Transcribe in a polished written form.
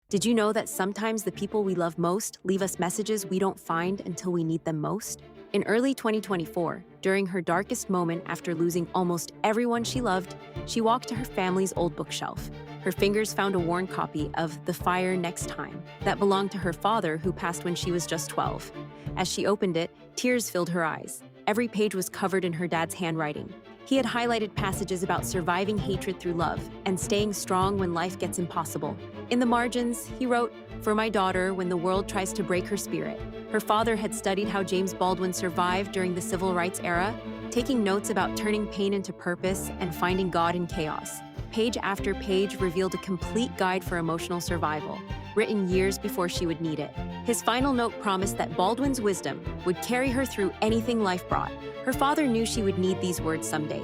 Did you know that sometimes the people we love most leave us messages we don't find until we need them most? In early 2024, during her darkest moment after losing almost everyone she loved, she walked to her family's old bookshelf. Her fingers found a worn copy of The Fire Next Time that belonged to her father, who passed when she was just 12. As she opened it, tears filled her eyes. Every page was covered in her dad's handwriting. He had highlighted passages about surviving hatred through love and staying strong when life gets impossible. In the margins, he wrote, "For my daughter, when the world tries to break her spirit." Her father had studied how James Baldwin survived during the civil rights era, taking notes about turning pain into purpose and finding God in chaos. Page after page revealed a complete guide for emotional survival, written years before she would need it. His final note promised that Baldwin's wisdom would carry her through anything life brought. Her father knew she would need these words someday.